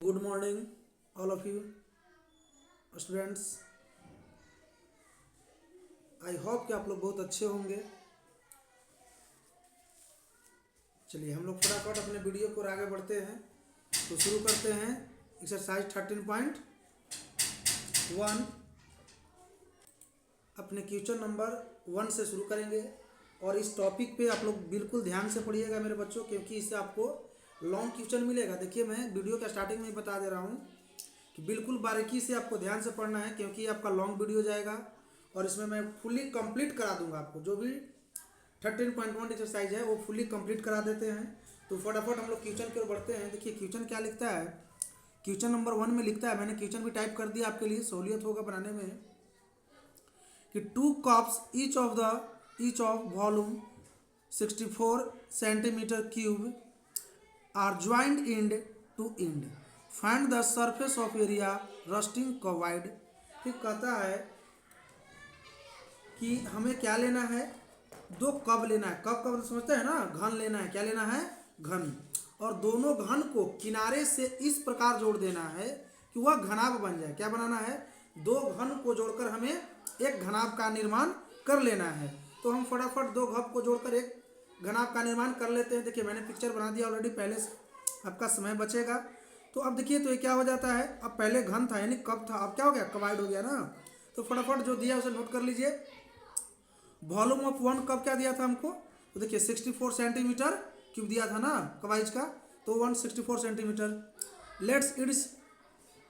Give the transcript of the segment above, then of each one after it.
Good morning all of you students. I hope कि आप लोग बहुत अच्छे होंगे। चलिए हम लोग फटाफट अपने वीडियो को आगे बढ़ते हैं तो शुरू करते हैं। एक्सरसाइज 13.1 अपने क्वेश्चन नंबर 1 से शुरू करेंगे। और इस टॉपिक पे आप लोग बिल्कुल ध्यान से पढ़िएगा मेरे बच्चों, क्योंकि इससे आपको लॉन्ग क्वेश्चन मिलेगा। देखिए मैं वीडियो के स्टार्टिंग में ही बता दे रहा हूँ कि बिल्कुल बारीकी से आपको ध्यान से पढ़ना है, क्योंकि आपका लॉन्ग वीडियो जाएगा और इसमें मैं फुली कंप्लीट करा दूंगा आपको। जो भी 13.1 एक्सरसाइज है वो फुली कंप्लीट करा देते हैं। तो फटाफट हम लोग क्वेश्चन की ओर बढ़ते हैं। देखिए क्वेश्चन क्या लिखता है। क्वेश्चन नंबर 1 में लिखता है, मैंने क्वेश्चन भी टाइप कर दिया आपके लिए, सहूलियत होगा बनाने में, कि 2 cups each of volume 64 centimetre cube are joint end to end, find the surface of area resulting cuboid. फिर कहता है कि हमें क्या लेना है, 2 कप लेना है। कप समझते हैं ना, घन लेना है। क्या लेना है, घन। और दोनों घन को किनारे से इस प्रकार जोड़ देना है कि वह घनाभ बन जाए। क्या बनाना है, 2 घन को जोड़कर हमें एक घनाभ का निर्माण कर लेना है। तो हम फटाफट 2 घन को जोड़कर एक घनाभ का निर्माण कर लेते हैं। देखिए मैंने पिक्चर बना दिया ऑलरेडी, पहले से आपका समय बचेगा। तो अब देखिए तो ये क्या हो जाता है, अब पहले घन था यानी कप था, अब क्या हो गया, कवाइड हो गया ना। तो फटाफट जो दिया उसे नोट कर लीजिए। वॉल्यूम ऑफ 1 कप क्या दिया था हमको, तो देखिए 64 सेंटीमीटर क्यूब दिया था ना कवाइज का, तो 164 सेंटीमीटर। लेट्स इट्स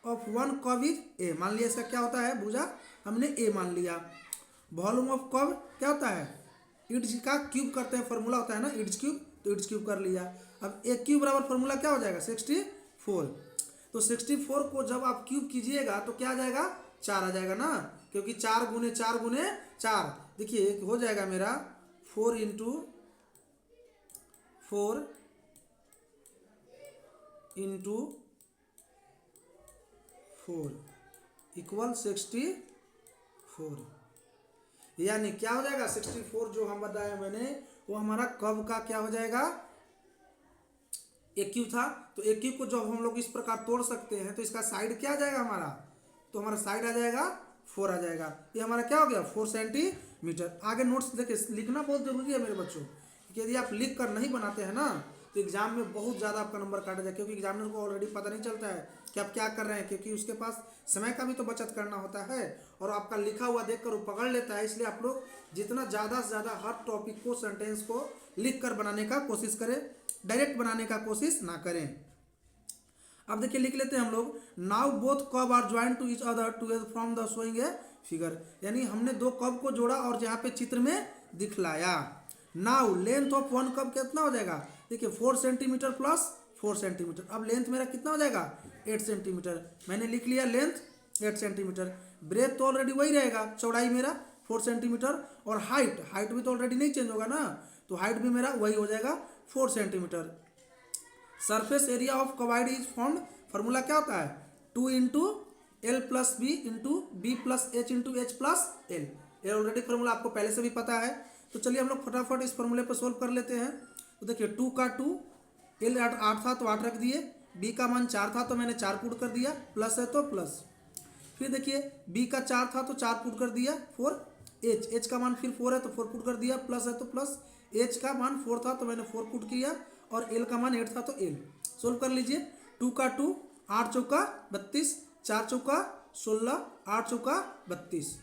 ऑफ 1 कब इज ए, मान लिया इसका क्या होता है, भुजा, हमने ए मान लिया। वॉल्यूम ऑफ कब क्या होता है, इड्स का क्यूब करते हैं, फॉर्मूला होता है ना इड्स क्यूब, तो इड्स क्यूब कर लिया। अब एक क्यूब बराबर फॉर्मूला क्या हो जाएगा, 64। तो 64 को जब आप क्यूब कीजिएगा तो क्या आ जाएगा, 4 आ जाएगा ना, क्योंकि 4 गुने 4 गुने 4, देखिए एक हो जाएगा मेरा 4 इंटू 4 इंटू 4 इक्वल 64। यानी क्या हो जाएगा, 64 जो हम बताया मैंने वो हमारा कब का क्या हो जाएगा, एक क्यूब था। तो एक क्यूब को जब हम लोग इस प्रकार तोड़ सकते हैं तो इसका साइड क्या आ जाएगा हमारा, तो हमारा साइड आ जाएगा 4 आ जाएगा। ये हमारा क्या हो गया, 4 सेंटीमीटर। आगे नोट्स देखिए लिखना बहुत जरूरी है मेरे बच्चों, कि यदि आप लिख कर नहीं बनाते हैं ना तो एग्जाम में बहुत ज़्यादा आपका नंबर काटा जाए, क्योंकि एग्जामिनर को ऑलरेडी पता नहीं चलता है कि आप क्या कर रहे हैं, क्योंकि उसके पास समय का भी तो बचत करना होता है और आपका लिखा हुआ देखकर वो पकड़ लेता है। इसलिए आप लोग जितना ज़्यादा से ज़्यादा हर टॉपिक को, सेंटेंस को लिख कर बनाने का कोशिश करें, डायरेक्ट बनाने का कोशिश ना करें। अब देखिए लिख लेते हैं हम लोग, now both cubes are joint to each other together from the showing a figure. यानी हमने 2 कब को जोड़ा और यहाँ पे चित्र में दिखलाया। नाउ लेंथ ऑफ 1 कब कितना हो जाएगा, देखिए 4 सेंटीमीटर प्लस 4 सेंटीमीटर। अब लेंथ मेरा कितना हो जाएगा, 8 सेंटीमीटर। मैंने लिख लिया लेंथ 8 सेंटीमीटर। ब्रेथ तो ऑलरेडी वही रहेगा, चौड़ाई मेरा 4 सेंटीमीटर। और हाइट भी तो ऑलरेडी नहीं चेंज होगा ना, तो हाइट भी मेरा वही हो जाएगा 4 centimetre. Surface area of cuboid is found, formula क्या होता है, 2 into L plus B into B plus H into H plus L. ये ऑलरेडी फॉर्मूला आपको पहले से भी पता है। तो चलिए हम लोग फटाफट इस फॉर्मूले पर सोल्व कर लेते हैं। तो देखिए 2 का 2, एल 8 था तो 8 रख दिए, बी का मान 4 था तो मैंने 4 पुट कर दिया, प्लस है तो प्लस। फिर देखिए बी का 4 था तो 4 पुट कर दिया, 4। एच का मान फिर 4 है तो 4 पुट कर दिया, प्लस है तो प्लस। एच का मान 4 था तो मैंने 4 पुट किया, और एल का मान 8 था तो एल। सोल्व कर लीजिए, 2 का 2, 8 चौका 32, 4 चौका 16, 8 चौका 32।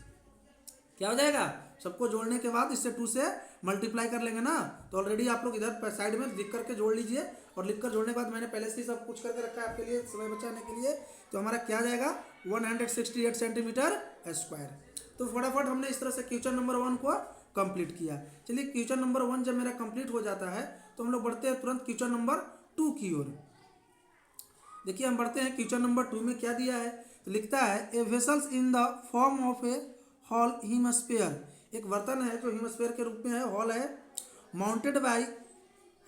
क्या हो जाएगा, सबको जोड़ने के बाद इससे 2 से मल्टीप्लाई कर लेंगे ना। तो ऑलरेडी आप लोग इधर साइड में लिख करके जोड़ लीजिए, और लिखकर जोड़ने के बाद मैंने पहले से ही सब कुछ करके रखा है आपके लिए समय बचाने के लिए। तो हमारा क्या आ जाएगा, 168 सेंटीमीटर स्क्वायर। तो फटाफट हमने इस तरह से क्वेश्चन नंबर 1 को कंप्लीट किया। चलिए क्वेश्चन नंबर 1 जब मेरा कंप्लीट हो जाता है तो हम लोग बढ़ते हैं तुरंत क्वेश्चन नंबर 2 की ओर। देखिए हम बढ़ते हैं क्वेश्चन नंबर 2 में क्या दिया है, तो लिखता है a vessels in the form of a hollow hemisphere. एक बर्तन है जो हीमस्फीयर के रूप में है, हॉल है, mounted by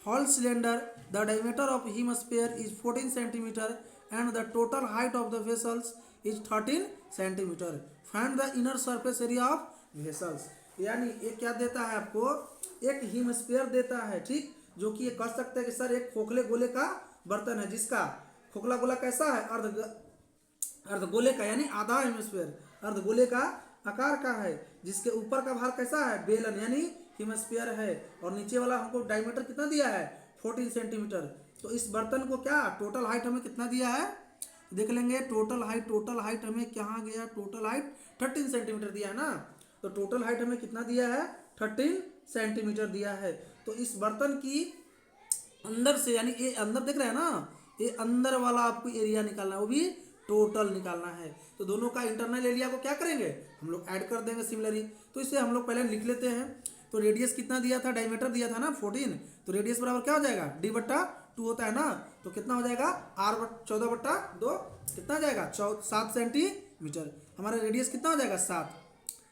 hollow cylinder. The diameter of hemisphere is 14 centimetre and the total height of the vessels is 13 centimetre. Find the inner surface area of vessels. यानी ये क्या देता है आपको, एक हीमस्फीयर देता है, ठीक, जो कि ये कह सकते हैं कि सर एक खोखले गोले का बर्तन है जिसका खोखला गोला कैसा है? अर्धगोले का, यानी आधा हेमिस्फीयर अर्धगोले का आकार का है, जिसके ऊपर का भाग कैसा है? बेलन यानी हेमिस्फीयर है, और नीचे वाला हमको डायमीटर कितना दिया है? 14 सेंटीमीटर। तो इस बर्तन को क्या टोटल हाइट हमें कितना दिया है? देख लेंगे टोटल हाइट हमें क्या गया? टोटल हाइट 13 सेंटीमीटर दिया है ना। तो टोटल हाइट हमें कितना दिया है? 13 सेंटीमीटर दिया है। तो इस बर्तन की अंदर से, यानी ये अंदर देख रहे हैं ना, ये अंदर वाला आपको एरिया निकालना है, वो भी टोटल निकालना है। तो दोनों का इंटरनल एरिया को क्या करेंगे? हम लोग ऐड कर देंगे सिमिलरली। तो इसे हम लोग पहले लिख लेते हैं। तो रेडियस कितना दिया था? डायमीटर दिया था ना 14। तो रेडियस बराबर क्या हो जाएगा? d/2 होता है ना। तो कितना हो जाएगा? r/14/2 कितना हो जाएगा? 7 सेंटीमीटर। हमारा रेडियस कितना हो जाएगा? 7।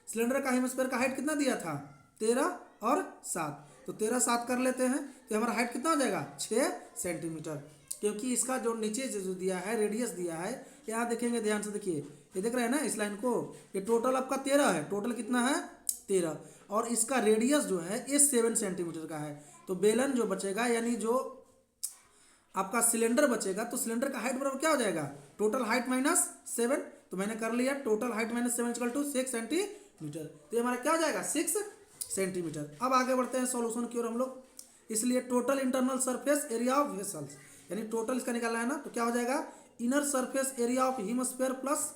सिलेंडर का हेमिस्फीयर का हाइट कितना दिया था? 13 और 7। तो 13 7 कर लेते हैं, तो हमारा हाइट कितना हो जाएगा? 6 सेंटीमीटर। क्योंकि इसका जो नीचे जो दिया है रेडियस दिया है, यहाँ देखेंगे ध्यान से, देखिए ये देख रहे हैं ना इस लाइन को, ये टोटल आपका 13 है। टोटल कितना है? 13। और इसका रेडियस जो है ये 7 सेंटीमीटर का है। तो बेलन जो बचेगा, यानी जो आपका सिलेंडर बचेगा, तो सिलेंडर का हाइट बराबर क्या हो जाएगा? Total height minus 7। तो मैंने कर लिया टोटल हाइट माइनस 7 = 6 सेंटीमीटर। तो ये हमारा क्या हो जाएगा? 6 सेंटीमीटर। अब आगे बढ़ते हैं सॉल्यूशन की ओर हम लोग। इसलिए total internal surface area of vessels, यानी टोटल इसका निकालना है ना। तो क्या हो जाएगा? Inner surface area of hemisphere plus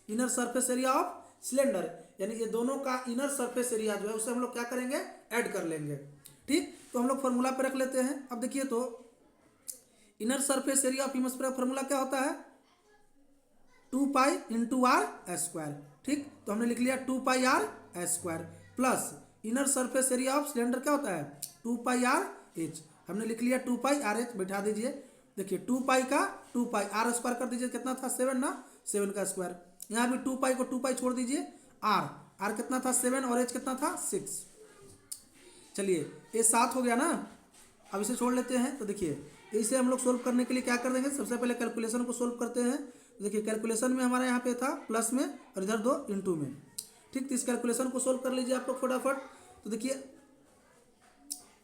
inner surface area of cylinder, यानी ये दोनों का इनर सरफेस एरिया जो है उसे हम लोग क्या करेंगे? ऐड कर लेंगे। ठीक, तो हम लोग फॉर्मूला पे रख लेते हैं। अब देखिए, तो inner surface area of hemisphere का फॉर्मूला क्या होता है? 2π × r²। ठीक, तो हमने लिख लिया 2π r² plus inner surface area of cylinder क्या होता है? 2π r/h। हमने लिख लिया 2π r/h। बैठा दीजिए। देखिए 2π का 2π r² कर दीजिए, कितना था? 7 ना, 7 का स्क्वायर। यहाँ भी 2π को 2π छोड़ दीजिए, r कितना था? 7 और h कितना था? 6। चलिए ये 7 हो गया ना। अब इसे छोड़ लेते हैं। तो देखिए इसे हम लोग सोल्व करने के लिए क्या कर देंगे? सबसे पहले कैलकुलेशन को सोल्व करते हैं। देखिए कैलकुलेशन में हमारा यहाँ पे था प्लस में, और इधर 2 × में। ठीक, तो इस कैलकुलेशन को सोल्व कर लीजिए आप लोग फटाफट। तो देखिए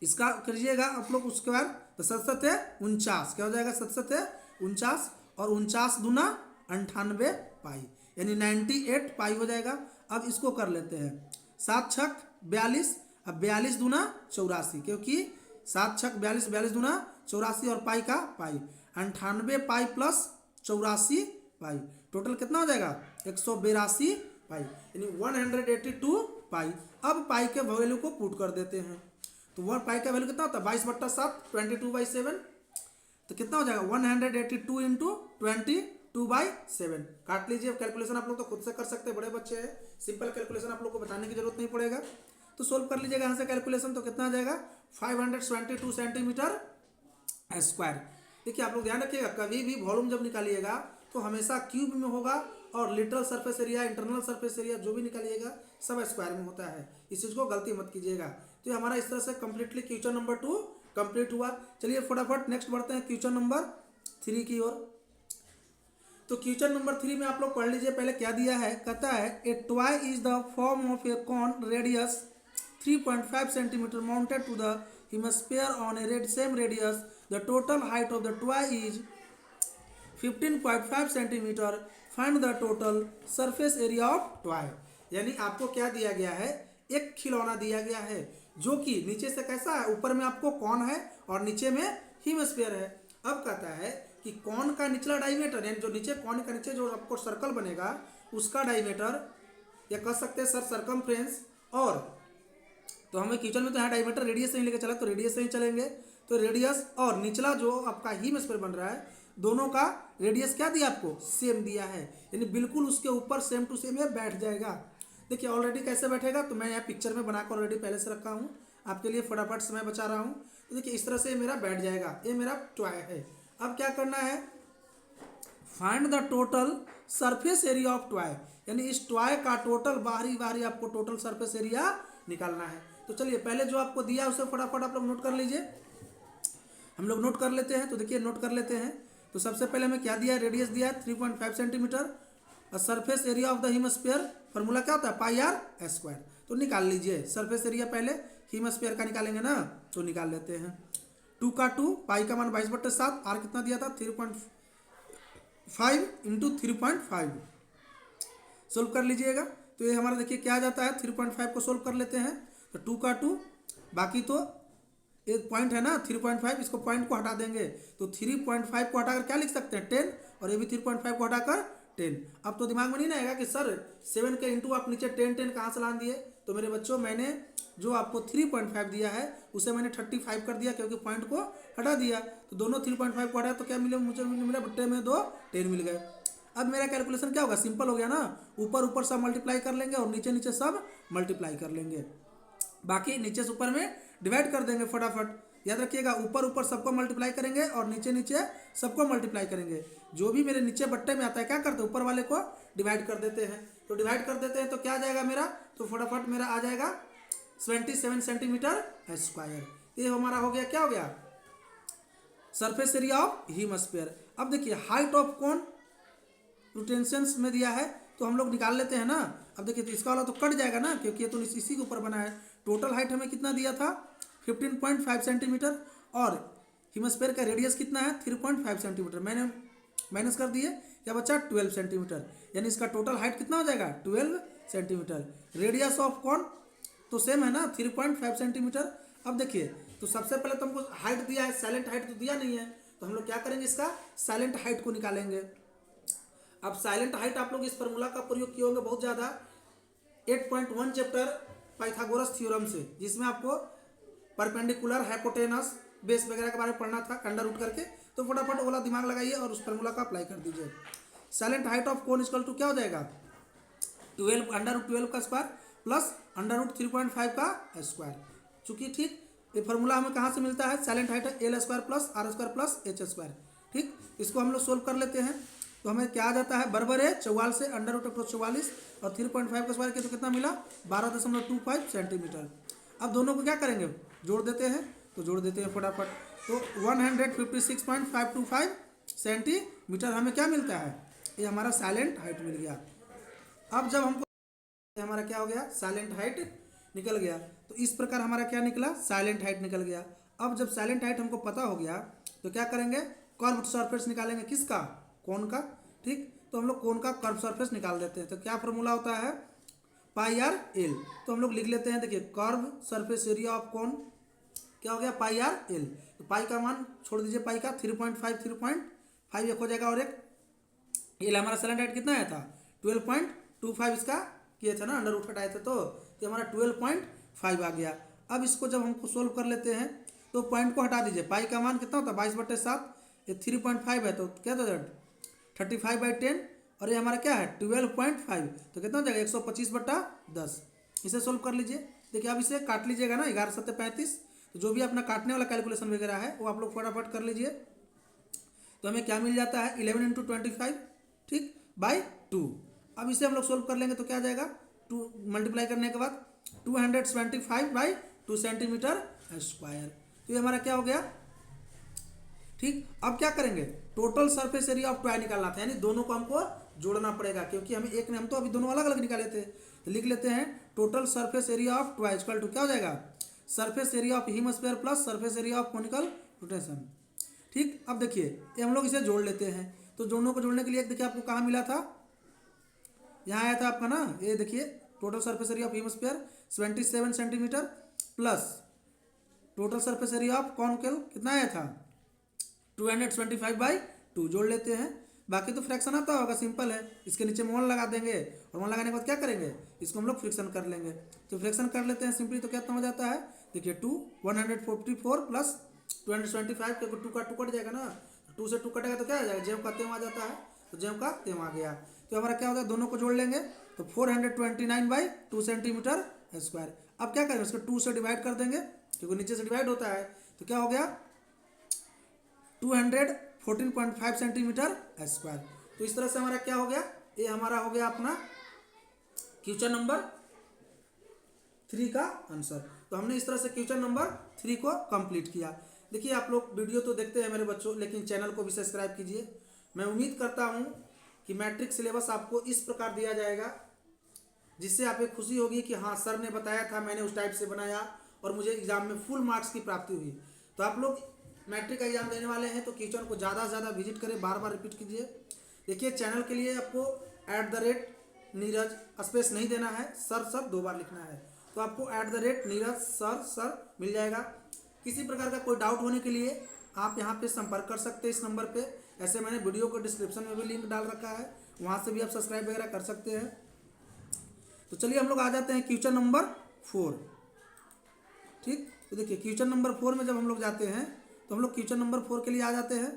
इसका करिएगा आप लोग, उसके बाद तो 7 है 49, क्या हो जाएगा? 7 है 49, और 49 दूना 98 पाई, यानी 98 पाई हो जाएगा। अब इसको कर लेते हैं 7 छक 42, अब 42 दूना 84, क्योंकि 7 छक 42, 42 दूना 84 और पाई का पाई, 98 पाई प्लस 84 पाई, टोटल कितना हो जाएगा? 182 पाई, यानी 182 पाई। अब पाई के वैल्यू को पुट कर देते हैं। तो 1 पाई का वैल्यू कितना होता है? 22/7, 22/7। तो कितना हो जाएगा? 182 × 22/7। काट लीजिए। कैलकुलेशन आप लोग तो खुद से कर सकते हैं, बड़े बच्चे हैं, सिंपल कैलकुलेशन आप लोग को बताने की जरूरत नहीं पड़ेगा। तो सोल्व कर लीजिएगा यहाँ से कैलकुलेशन। तो कितना आ जाएगा? 572 सेंटीमीटर स्क्वायर। देखिए आप लोग ध्यान रखिएगा, कभी भी वॉल्यूम जब निकालिएगा तो हमेशा क्यूब में होगा, और literal surface area, internal surface area जो भी निकालिएगा सब स्क्वायर में होता है। इस चीज़ को गलती मत कीजिएगा। तो ये हमारा इस तरह से कंप्लीटली क्वेश्चन नंबर 2 कंप्लीट हुआ। चलिए फटाफट नेक्स्ट बढ़ते हैं क्वेश्चन नंबर 3 की ओर। तो क्वेश्चन नंबर 3 में आप लोग पढ़ लीजिए पहले क्या दिया है। कहता है a toy is the form of a cone radius 3.5 centimetre mounted to the hemisphere on a same radius. The total height of the toy is 15.5 centimetre. Find the total surface area of toy. यानी आपको क्या दिया गया है? एक खिलौना दिया गया है जो कि नीचे से कैसा है? ऊपर में आपको कॉन है और नीचे में हेमिस्फीयर है। अब कहता है कि कॉन का निचला डायमीटर, यानी जो नीचे कॉन का नीचे जो आपको सर्कल बनेगा उसका डायमीटर, या कह सकते हैं सर सर्कमफ्रेंस। और तो हमें क्वेश्चन में तो यहाँ डायमीटर रेडियस से ही लेकर चला, तो रेडियस से ही चलेंगे। तो रेडियस और निचला जो आपका हेमिस्फीयर बन रहा है, दोनों का रेडियस क्या दिया आपको? सेम दिया है, यानी बिल्कुल उसके ऊपर सेम टू सेम ये बैठ जाएगा। देखिए ऑलरेडी कैसे बैठेगा, तो मैं यहाँ पिक्चर में बनाकर ऑलरेडी पहले से रखा हूँ, आपके लिए फटाफट समय बचा रहा हूँ। तो देखिए इस तरह से मेरा बैठ जाएगा। ये मेरा टॉय है। अब क्या करना है? Find the total surface area of toy, यानी इस टॉय का टोटल बाहरी आपको टोटल सरफेस एरिया निकालना है। तो चलिए पहले जो आपको दिया उसे फटाफट आप लोग नोट कर लीजिए। हम लोग नोट कर लेते हैं। तो देखिए नोट कर लेते हैं। तो सबसे पहले हमें क्या दिया? रेडियस दिया है 3.5 सेंटीमीटर। और surface area of the hemisphere formula क्या होता है? πr²। तो निकाल लीजिए सरफेस एरिया, पहले हेमिस्फीयर का निकालेंगे ना, तो निकाल लेते हैं। 2 का 2, पाई का मान 22/7, आर कितना दिया था? 5 इंटू 3.5 सोल्व कर लीजिएगा। तो ये हमारा देखिए क्या आ जाता है, 3.5 को सोल्व कर लेते हैं तो 2 का 2, बाकी तो एक पॉइंट है ना 3.5, इसको पॉइंट को हटा देंगे तो 3.5 को हटाकर क्या लिख सकते हैं 10, और ये भी 3.5 को हटाकर 10। अब तो दिमाग में नहीं ना आएगा कि सर 7 के इंटू आप नीचे 10 कहाँ से लान दिए। तो मेरे बच्चों मैंने जो आपको 3.5 दिया है उसे मैंने 35 कर दिया क्योंकि पॉइंट को हटा दिया। तो दोनों 3.5 को हटाया तो क्या मिले, मुझे मिला बट्टे में 2 10 मिल गए। अब मेरा कैलकुलेशन क्या होगा, सिंपल हो गया ना, ऊपर ऊपर सब मल्टीप्लाई कर लेंगे और नीचे नीचे सब मल्टीप्लाई कर लेंगे, बाकी नीचे से ऊपर में डिवाइड कर देंगे फटाफट। याद रखिएगा ऊपर ऊपर सबको मल्टीप्लाई करेंगे और नीचे नीचे सबको मल्टीप्लाई करेंगे। जो भी मेरे नीचे बट्टे में आता है क्या करते हैं, ऊपर वाले को डिवाइड कर देते हैं। तो डिवाइड कर देते हैं तो क्या आ जाएगा मेरा, तो फटाफट मेरा आ जाएगा 77 सेंटीमीटर स्क्वायर। ये हमारा हो गया, क्या हो गया, सरफेस एरिया ऑफ हीमस्फीयर। अब देखिए हाइट ऑफ कोन रोटेशंस में दिया है तो हम लोग निकाल लेते हैं ना। अब देखिए तो इसका वाला तो कट जाएगा ना क्योंकि ये तो इसी के ऊपर बना है। टोटल हाइट हमें कितना दिया था 15.5 सेंटीमीटर और हीमस्फीयर का रेडियस कितना है 3.5 सेंटीमीटर, मैंने माइनस कर दिए, क्या बचा 12 सेंटीमीटर, यानी इसका टोटल हाइट कितना हो जाएगा 12 सेंटीमीटर। रेडियस ऑफ कौन तो सेम है ना 3.5 सेंटीमीटर। अब देखिए तो सबसे पहले तो हमको हाइट दिया है, साइलेंट हाइट तो दिया नहीं है, तो हम लोग क्या करेंगे इसका साइलेंट हाइट को निकालेंगे। अब साइलेंट हाइट आप लोग इस फॉर्मूला का प्रयोग किए होंगे बहुत ज़्यादा 8.1 चैप्टर पाइथागोरस थ्योरम से, जिसमें आपको परपेंडिकुलर हाइपोटेनस बेस वगैरह के बारे में पढ़ना था अंडर रूट करके। तो फटाफट वाला दिमाग लगाइए और उस फॉर्मूला का अप्लाई कर दीजिए। Slant height of cone equal to क्या हो जाएगा 12 अंडर रूट 12 का स्क्वायर प्लस अंडर रूट 3.5 का स्क्वायर। चूंकि ठीक ये फॉर्मूला हमें कहाँ से मिलता है, साइलेंट हाइट है L square plus R square plus H square. ठीक, इसको हम लोग सोल्व कर लेते हैं तो हमें क्या आ जाता है, बराबर है 44 से अंडर रूट अप्रोच 44 और 3.5 का स्क्वायर किया तो कितना मिला 12.25 सेंटीमीटर। अब दोनों को क्या करेंगे जोड़ देते हैं, तो जोड़ देते हैं फटाफट। तो 156.525 सेंटीमीटर हमें क्या मिलता है, ये हमारा साइलेंट हाइट मिल गया। अब जब हमको हमारा क्या हो गया साइलेंट हाइट निकल गया, तो इस प्रकार हमारा क्या निकला साइलेंट हाइट निकल गया। अब जब साइलेंट हाइट हमको पता हो गया तो क्या करेंगे कर्व सरफेस निकालेंगे, किसका कोन का। ठीक, तो हम लोग कोन का कर्व सरफेस निकाल देते हैं। तो क्या फॉर्मूला होता है पाई आर एल, तो हम लोग लिख लेते हैं, देखिए curve surface area of cone क्या हो गया पाई आर एल। तो पाई का मान छोड़ दीजिए, पाई का 3.5 एक हो जाएगा और एक एल हमारा साइलेंट हाइट कितना आया था 12.25 इसका किए थे ना अंडर रूट हटाए थे, तो ये हमारा 12.5 आ गया। अब इसको जब हमको सोल्व कर लेते हैं तो पॉइंट को हटा दीजिए, पाई का मान कितना होता है 22/7, ये 3.5 है तो क्या था 35/10 और ये हमारा क्या है 12.5, तो कितना हो जाएगा 125/10। इसे सोल्व कर लीजिए। देखिए अब इसे काट लीजिएगा ना 11 7 35, तो जो भी अपना काटने वाला कैलकुलेशन वगैरह है वो आप लोग फटाफट कर लीजिए। तो हमें क्या मिल जाता है 11 × 25 ठीक बाई 2। अब इसे हम लोग सोल्व कर लेंगे तो क्या आ जाएगा 2 मल्टीप्लाई करने के बाद 275/2 सेंटीमीटर स्क्वायर। तो ये हमारा क्या हो गया। ठीक, अब क्या करेंगे total surface area of toy निकालना था, यानी दोनों को हमको जोड़ना पड़ेगा क्योंकि हमें एक ने हम तो अभी दोनों अलग अलग निकाले थे। तो लिख लेते हैं total surface area of toy equal to क्या हो जाएगा surface area of hemisphere plus surface area of conical rotation. ठीक, अब देखिए ये हम लोग इसे जोड़ लेते हैं। तो दोनों को जोड़ने के लिए देखिए आपको कहाँ मिला था, यहाँ आया था आपका ना, ये देखिए total surface area of hemisphere 77 centimetre plus total surface area of conical कितना आया था 225/2 जोड़ लेते हैं। बाकी तो फ्रैक्शन आता होगा, सिंपल है, इसके नीचे 1 लगा देंगे और 1 लगाने के बाद क्या करेंगे इसको हम लोग फ्रिक्शन कर लेंगे। तो फ्रिक्शन कर लेते हैं सिंपली, तो कितना हो जाता है देखिए 144 प्लस 225 क्योंकि 2 का 2 कट जाएगा ना, 2 से 2 कटेगा तो क्या आ जाएगा जेम का तेम आ जाता है, तो जेम का तेम आ गया। तो हमारा क्या होता है दोनों को जोड़ लेंगे तो 429/2 सेंटीमीटर स्क्वायर। अब क्या करेंगे उसको 2 से डिवाइड कर देंगे क्योंकि नीचे से डिवाइड होता है, तो क्या हो गया 214.5 सेंटीमीटर स्क्वायर। तो इस तरह से हमारा क्या हो गया, ये हमारा हो गया अपना क्वेश्चन नंबर 3 का आंसर। तो हमने इस तरह से क्वेश्चन नंबर 3 को कंप्लीट किया। देखिए आप लोग वीडियो तो देखते हैं मेरे बच्चों, लेकिन चैनल को भी सब्सक्राइब कीजिए। मैं उम्मीद करता हूँ कि मैट्रिक सिलेबस आपको इस प्रकार दिया जाएगा जिससे आपको खुशी होगी कि हाँ सर ने बताया था, मैंने उस टाइप से बनाया और मुझे एग्जाम में फुल मार्क्स की प्राप्ति हुई। तो आप लोग मैट्रिक का एग्जाम देने वाले हैं तो क्वेश्चन को ज़्यादा से ज़्यादा विजिट करें, बार बार रिपीट कीजिए देखिए चैनल के लिए आपको @नीरज स्पेस नहीं देना है, सर 2 बार लिखना है। तो आपको @नीरज सर मिल जाएगा। किसी प्रकार का कोई डाउट होने के लिए आप यहाँ पे संपर्क कर सकते हैं इस नंबर पे। ऐसे मैंने वीडियो को डिस्क्रिप्शन में भी लिंक डाल रखा है, वहाँ से भी आप सब्सक्राइब वगैरह कर सकते हैं। तो चलिए हम लोग आ जाते हैं क्वेश्चन नंबर 4। ठीक, तो देखिए क्वेश्चन नंबर 4 में जब हम लोग जाते हैं तो हम लोग क्वेश्चन नंबर 4 के लिए आ जाते हैं।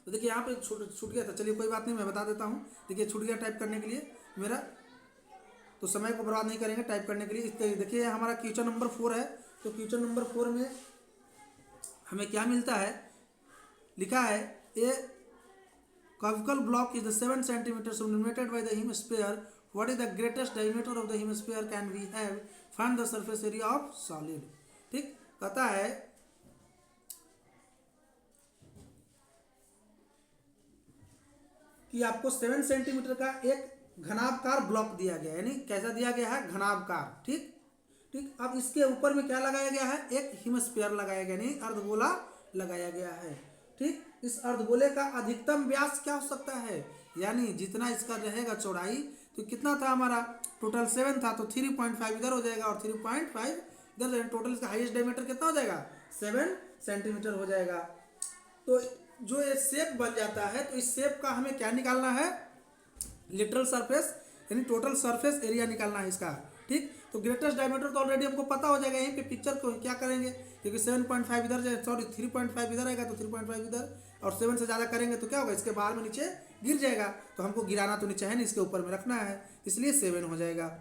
तो देखिए यहाँ पे छूट गया था, चलिए कोई बात नहीं, मैं बता देता हूँ। देखिए छूट गया टाइप करने के लिए मेरा, तो समय को बर्बाद नहीं करेंगे टाइप करने के लिए। देखिए हमारा क्वेश्चन नंबर 4 है। तो क्वेश्चन नंबर 4 में हमें क्या मिलता है, लिखा है ए conical block is the 7 centimeters illuminated by the hemisphere. What is the greatest diameter of the hemisphere can we have? Find the surface area of solid. ठीक, कहता है कि आपको 7 सेंटीमीटर का एक घनाभकार ब्लॉक दिया गया है, यानी कैसा दिया गया है, घनाभकार। ठीक, अब इसके ऊपर में क्या लगाया गया है, एक हिमस्फीयर लगाया गया, नहीं अर्धगोला लगाया गया है। ठीक, इस अर्धगोले का अधिकतम व्यास क्या हो सकता है, यानी जितना इसका रहेगा चौड़ाई, तो कितना था हमारा, टोटल 7 था, तो 3.5 इधर हो जाएगा और 3.5 इधर जाएगा। टोटल इसका हाईएस्ट डायमीटर कितना हो जाएगा, 7 सेंटीमीटर हो जाएगा। तो जो ये शेप बन जाता है, तो इस शेप का हमें क्या निकालना है, लिटरल सरफेस यानी टोटल सरफेस एरिया निकालना है इसका। ठीक, तो ग्रेटेस्ट डायमीटर तो ऑलरेडी हमको पता हो जाएगा, यहीं पे पिक्चर को क्या करेंगे, क्योंकि 7.5 इधर जाए, सॉरी 3.5 इधर आएगा तो 3.5 इधर, और 7 से ज़्यादा करेंगे तो क्या होगा, इसके बाहर में नीचे गिर जाएगा। तो हमको गिराना तो नीचे है नहीं, इसके ऊपर में रखना है, इसलिए 7 हो जाएगा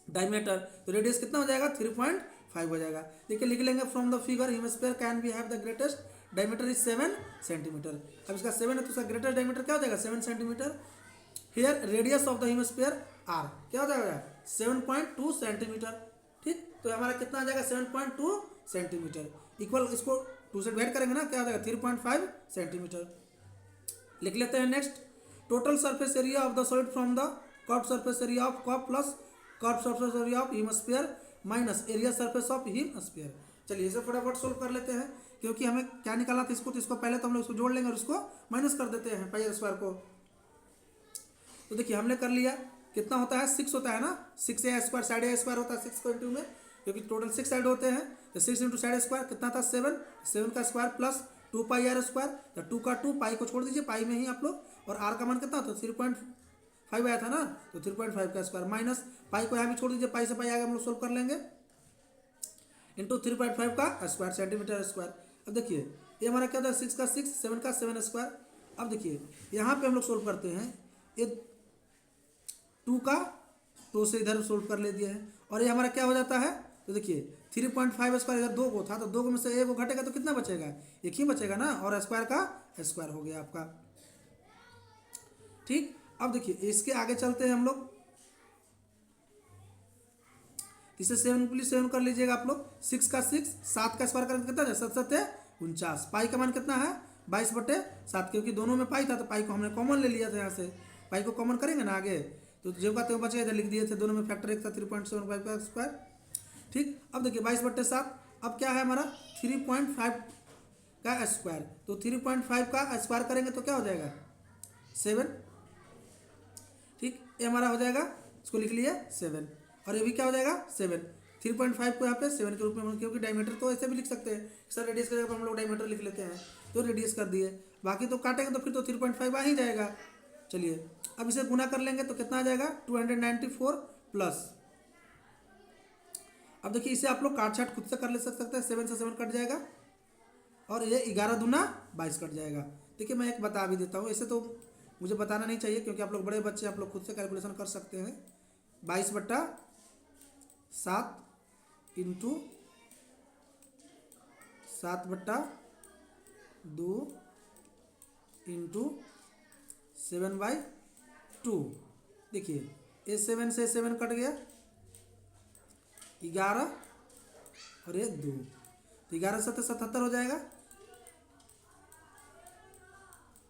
डायमीटर। तो रेडियस कितना हो जाएगा, 3.5 हो जाएगा। देखिए लिख लेंगे from the figure hemisphere can be have the greatest diameter is 7 centimetre. अब इसका 7 है तो उसका ग्रेटेस्ट डायमीटर क्या हो जाएगा, 7 centimetre. Here radius of the hemisphere R क्या हो जाएगा, 7.2 सेंटीमीटर। ठीक, तो हमारा कितना आ जाएगा, 7.2 सेंटीमीटर इक्वल, इसको 2 से डिवाइड करेंगे ना, क्या हो जाएगा 3.5 सेंटीमीटर। लिख लेते हैं next, total surface area of the solid from the curve surface area of curve plus curve surface area of hemisphere minus area surface of hemisphere. चलिए इसे फटाफट सोल्व कर लेते हैं, क्योंकि हमें क्या निकालना था इसको, तो इसको पहले तो हम लोग इसको जोड़ लेंगे और इसको माइनस कर देते हैं पाई स्क्वायर को। तो देखिए हमने कर लिया, कितना होता है, 6 होता है ना, 6 ए स्क्वायर, साइड ए स्क्वायर होता है 6 को इंटू में, क्योंकि टोटल 6 साइड होते हैं। तो 6 इंटू साइड स्क्वायर कितना था, 7 का square plus 2 pi R square, तो 2 का 2, पाई को छोड़ दीजिए, पाई में ही आप लोग, और आर का मान कितना था, 3.5 आया था ना, तो 3.5 का स्क्वायर माइनस पाई को यहाँ भी छोड़ दीजिए, पाई से पाई आगे हम लोग सोल्व कर लेंगे, इंटू 3.5 का स्क्वायर सेंटीमीटर स्क्वायर। अब देखिए ये हमारा क्या था, 6 का 6, 7 का 7 स्क्वायर। अब देखिए यहाँ पे हम लोग सोल्व करते हैं, ये 2 का 2 से इधर सोल्व कर ले दिया है, और ये हमारा क्या हो जाता है, तो देखिए 3.5 स्क्वायर इधर 2 को था, तो 2 में से 1 को घटेगा तो कितना बचेगा, 1 ही बचेगा ना, और स्क्वायर का स्क्वायर हो गया आपका। ठीक, अब देखिए इसके आगे चलते हैं हम लोग, इसे 7 कर लीजिएगा आप लोग, 6 का 6, 7 का स्क्वायर करेंगे कितना है, 7 7 49, पाई का मान कितना है, 22/7, क्योंकि दोनों में पाई था तो पाई को हमने कॉमन ले लिया था, यहाँ से पाई को कॉमन करेंगे ना आगे, तो जो का त्यों बचेगा, इधर लिख दिए थे, दोनों में फैक्टर एक था 3.75 का स्क्वायर। ठीक, अब देखिए 22/7, अब क्या है हमारा 3.5 का स्क्वायर, तो 3.5 का स्क्वायर करेंगे तो क्या हो जाएगा, 7। ठीक, ये हमारा हो जाएगा, इसको लिख लिया 7, और ये भी क्या हो जाएगा 7। 3.5 को यहाँ पे 7 के रूप में, क्योंकि डायमीटर तो ऐसे भी लिख सकते हैं सर, रेडियस करेगा तो हम लोग डायमीटर लिख लेते हैं, तो रेडियस कर दिए, बाकी तो काटेंगे तो फिर तो 3.5 आ ही जाएगा। चलिए अब इसे गुना कर लेंगे तो कितना आ जाएगा, 294 प्लस, अब देखिए इसे आप लोग काट छाट खुद से कर ले सकते हैं, 7 से 7 कट जाएगा, और ये 11 दूना 22 कट जाएगा। देखिए मैं एक बता भी देता हूँ, ऐसे तो मुझे बताना नहीं चाहिए, क्योंकि आप लोग बड़े बच्चे, आप लोग खुद से कैलकुलेशन कर सकते हैं। 22/7 इंटू 7/2 इंटू 7/2। देखिए ये 7 से 7 कट गया, 11 और ये 2, तो 11 7 77 हो जाएगा,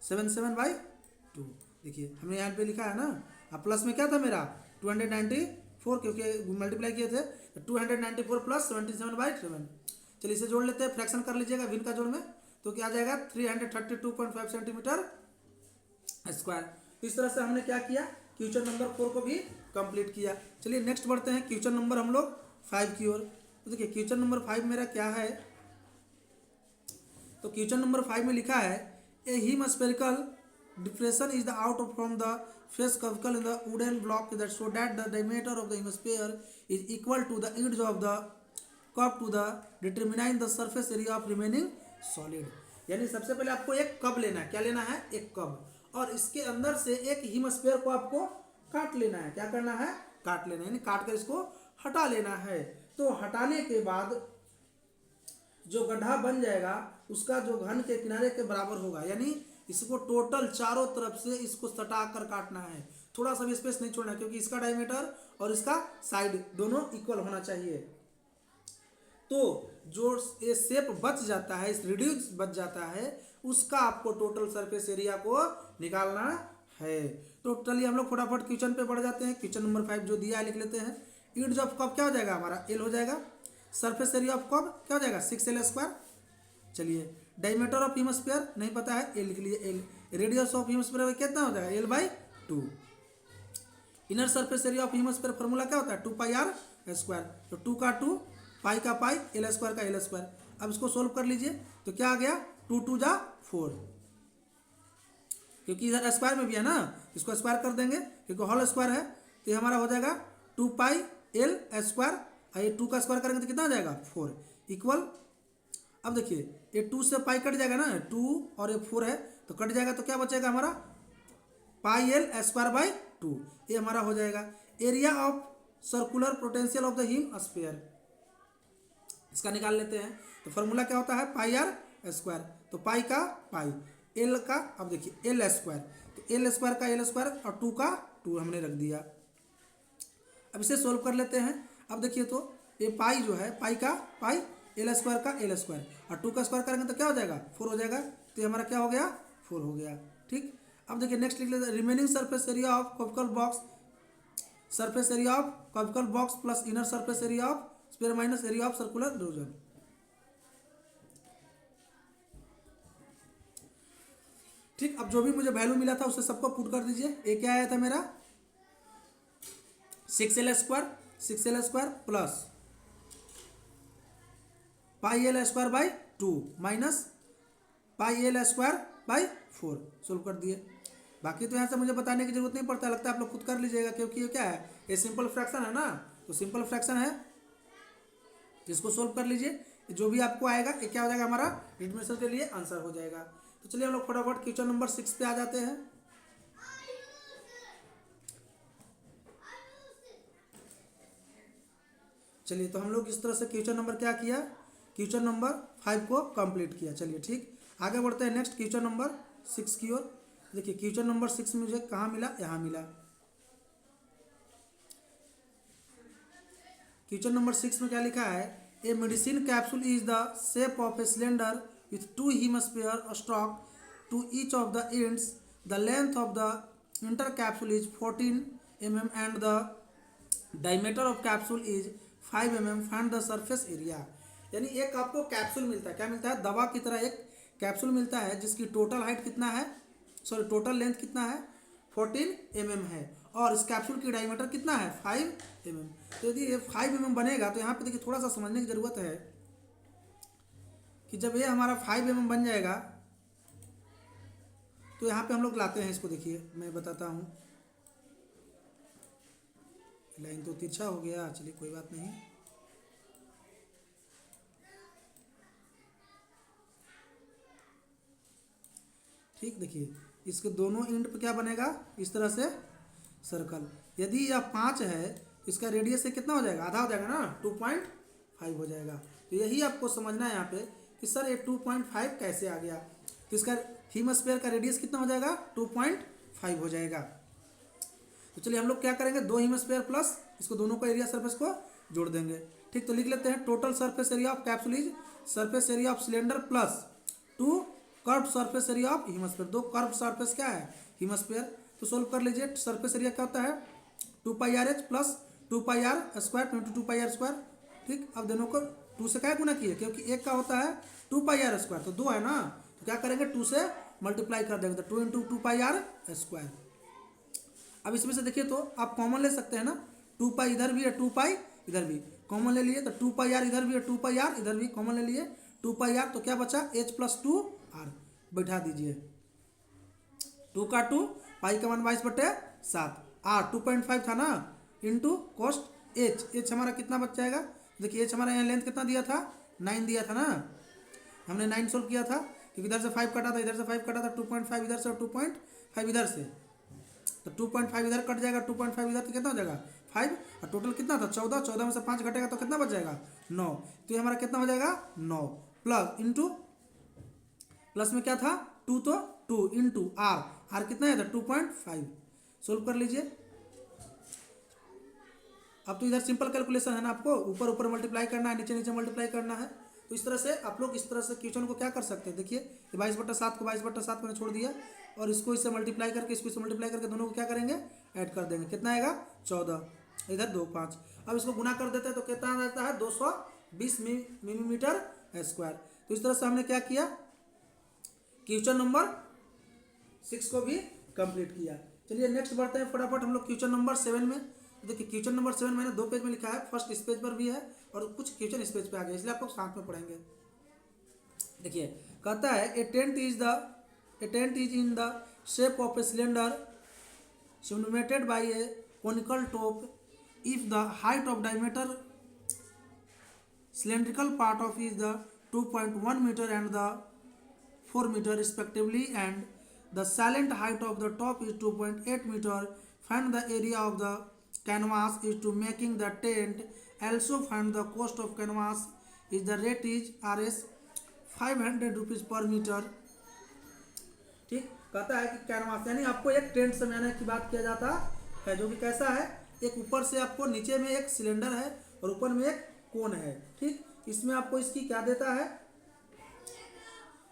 7/2। देखिए हमने यहाँ पे लिखा है ना, अब प्लस में क्या था मेरा 294, क्योंकि मल्टीप्लाई किए थे, तो 294 प्लस 77/7। चलिए इसे जोड़ लेते हैं, फ्रैक्शन कर लीजिएगा विन का जोड़ में, तो क्या आ जाएगा 332.5 सेंटीमीटर स्क्वायर। तो इस तरह से हमने क्या किया, क्वेश्चन नंबर 4 को भी कंप्लीट किया। चलिए नेक्स्ट बढ़ते हैं क्वेश्चन नंबर हम लोग 5 की ओर। तो देखिए क्वेश्चन नंबर 5 मेरा क्या है, तो क्वेश्चन नंबर 5 में लिखा है ए hemispherical depression is the out from the face curvicle in the wooden block that so that the diameter of the hemisphere is equal to the edge of the curve to the determine the surface area of remaining solid। यानी सबसे पहले आपको एक कब लेना है, क्या लेना है, एक कब, और इसके अंदर से एक हिमस्फीयर को आपको काट लेना है। क्या करना है, काट लेना है, यानी काट कर इसको हटा लेना है। तो हटाने के बाद जो गड्ढा बन जाएगा उसका जो घन के किनारे के बराबर होगा, यानी इसको टोटल चारों तरफ से इसको सटा कर काटना है, थोड़ा सा भी स्पेस नहीं छोड़ना, क्योंकि इसका डायमीटर और इसका साइड दोनों इक्वल होना चाहिए। तो जो ये शेप बच जाता है, इस रिड्यूस बच जाता है, उसका आपको टोटल सरफेस एरिया को निकालना है। तो चलिए हम लोग फटाफट क्वेश्चन पे बढ़ जाते हैं। क्वेश्चन नंबर 5 जो दिया है लिख लेते हैं। एरिया ऑफ कर्व क्या हो जाएगा हमारा, एल हो जाएगा। सरफेस एरिया ऑफ कर्व क्या हो जाएगा, 6l²। चलिए डायमीटर ऑफ हेमिस्फीयर नहीं पता है, एल लिख लिए, एल। रेडियस ऑफ हेमिस्फीयर कितना हो जाएगा, l/2। Inner surface area of hemisphere formula क्या होता है, 2πr²। तो 2 का 2, पाई का पाई, l² का l²। अब इसको सोल्व कर लीजिए तो क्या आ गया, 2 2 जा 4, क्योंकि इधर स्क्वायर में भी है ना, इसको स्क्वायर कर देंगे क्योंकि होल स्क्वायर है। तो ये हमारा हो जाएगा 2πl², और ये 2 का स्क्वायर करेंगे तो कितना हो जाएगा, 4 इक्वल। अब देखिए ये 2 से पाई कट जाएगा ना, 2 और ये 4 है तो कट जाएगा, तो क्या बचेगा हमारा, πl²/2। ये हमारा हो जाएगा area of circular potential of the hemisphere. इसका निकाल लेते हैं। तो फॉर्मूला क्या होता है, πr²। तो पाई का पाई, एल का, अब देखिए l², तो l² का l² और 2 का 2 हमने रख दिया। अब इसे सोल्व कर लेते हैं। अब देखिए तो ये पाई जो है, पाई का पाई, l² का l² और 2 का स्क्वायर करेंगे तो क्या हो जाएगा, 4 हो जाएगा। तो ये हमारा क्या हो गया, 4 हो गया। ठीक, अब देखिए नेक्स्ट लिख लेते हैं। Remaining surface area of cubical box, surface area of cubical box plus inner surface area of sphere minus area of circular region. ठीक, अब जो भी मुझे वैल्यू मिला था उसे सबको पुट कर दीजिए। ये क्या आया था मेरा, 6l² plus πl²/2 minus πl²/4 solve कर दिए। बाकी तो यहाँ से मुझे बताने की जरूरत नहीं पड़ता, लगता है आप लोग खुद कर लीजिएगा, क्योंकि ये क्या है, ये सिंपल फ्रैक्शन है ना, तो सिंपल फ्रैक्शन है, इसको सोल्व कर लीजिए। जो भी आपको आएगा ये क्या हो जाएगा, हमारा एडमिशन के लिए आंसर हो जाएगा। तो चलिए हम लोग फटाफट क्वेश्चन नंबर 6 पे आ जाते हैं। चलिए तो हम लोग इस तरह से क्वेश्चन नंबर क्या किया, क्वेश्चन नंबर 5 को कंप्लीट किया। चलिए ठीक, आगे बढ़ते हैं नेक्स्ट क्वेश्चन नंबर 6 की ओर। देखिए क्वेश्चन नंबर 6 मुझे कहाँ मिला, यहाँ मिला। क्वेश्चन नंबर 6 में क्या लिखा है, a medicine capsule is the shape of a cylinder with 2 hemisphere stalk to each of the ends. The length of the intercapsule is 14 mm and the diameter of capsule is 5 mm. Find the surface area। यानी एक आपको capsule मिलता है, क्या मिलता है, दवा की तरह एक कैप्सूल मिलता है जिसकी टोटल हाइट कितना है, सॉरी टोटल लेंथ कितना है, 14 mm है, और इस कैप्सूल की डायमीटर कितना है, 5 mm। तो यदि ये 5 mm बनेगा तो यहाँ पे देखिए थोड़ा सा समझने की ज़रूरत है कि जब ये हमारा 5 mm बन जाएगा तो यहाँ पे हम लोग लाते हैं इसको। देखिए मैं बताता हूँ, लाइन तो तिरछा हो गया, चलिए कोई बात नहीं। ठीक, देखिए इसके दोनों एंड पे क्या बनेगा, इस तरह से सर्कल। यदि यह 5 है तो इसका रेडियस से कितना हो जाएगा, आधा हो जाएगा ना, 2.5 हो जाएगा। तो यही आपको समझना है यहाँ पे कि सर ये 2.5 कैसे आ गया। तो इसका हेमिस्फीयर का रेडियस कितना हो जाएगा, 2.5 हो जाएगा। तो चलिए हम लोग क्या करेंगे, 2 हेमिस्फीयर प्लस इसको दोनों का एरिया सरफेस को जोड़ देंगे। ठीक, तो लिख लेते हैं total surface area of capsule is surface area of cylinder plus 2 curve surface area of hemisphere. 2 curve surface क्या है, हेमिस्फीयर। तो सोल्व कर लीजिए। सरफेस एरिया क्या होता है, 2πrh प्लस 2πr² × 2πr²। ठीक, अब दोनों को 2 से क्या गुना किए, क्योंकि एक का होता है 2πr², तो 2 है ना, तो क्या करेंगे 2 से मल्टीप्लाई कर देंगे तो 2 इंटू 2πr²। अब इसमें से देखिए तो आप कॉमन ले सकते हैं ना, 2π इधर भी है 2π इधर भी कॉमन ले लिए, तो 2πr इधर भी है 2πr इधर भी कॉमन ले लिए 2πr, तो क्या बचा h+2r बैठा दीजिए। 2 का 2 पाई का 1/22/7 r 2.5 था ना इंटू कॉस्ट h हमारा कितना बच जाएगा। देखिए h हमारा यहाँ लेंथ कितना दिया था 9 दिया था ना, हमने 9 सोल्व किया था क्योंकि इधर से 5 कटा था इधर से 5 कटा था 2.5 इधर से और 2.5 इधर से, तो 2.5 इधर कट जाएगा 2.5 इधर तो कितना हो जाएगा 5 और टोटल कितना था 14, 14 में से 5 घटेगा तो कितना बच जाएगा 9, तो ये हमारा कितना हो जाएगा 9 प्लस इंटू प्लस में क्या था 2 तो 2 इंटू आर कितना है था 2.5 सोल्व कर लीजिए। अब तो इधर सिंपल कैलकुलेशन है ना, आपको ऊपर ऊपर मल्टीप्लाई करना है नीचे नीचे मल्टीप्लाई करना है, तो इस तरह से आप लोग इस तरह से क्वेश्चन को क्या कर सकते हैं। देखिए 22/7 को 22/7 मैंने छोड़ दिया और इसको इससे मल्टीप्लाई करके इसको इससे मल्टीप्लाई करके दोनों को क्या करेंगे ऐड कर देंगे, कितना आएगा 14 इधर 2 5। अब इसको गुना कर देते हैं तो कितना रहता है 220 मिलीमीटर स्क्वायर। तो इस तरह से हमने क्या किया क्वेश्चन नंबर 6 को भी कंप्लीट किया। चलिए नेक्स्ट बढ़ते हैं फटाफट हम लोग क्वेश्चन नंबर 7 में। देखिए क्वेश्चन नंबर 7 मैंने 2 पेज में लिखा है, फर्स्ट इस पेज पर भी है और कुछ क्वेश्चन इस पेज पे आ गए, इसलिए आप लोग साथ में पढ़ेंगे। देखिए कहता है a tent is in the shape of a cylinder simulated by a conical top if the height of diameter cylindrical part of is the 2.1 meter and the 4 meter respectively, and the salient height of the top is 2.8 meter. Find the area of the canvas is to making the tent. Also find the cost of canvas is the rate is Rs 500 rupees per meter। ठीक कहता है कि canvas यानी आपको एक tent समझाने की बात किया जाता है जो कि कैसा है, एक ऊपर से आपको नीचे में एक सिलेंडर है और ऊपर में एक कोन है। ठीक इसमें आपको इसकी क्या देता है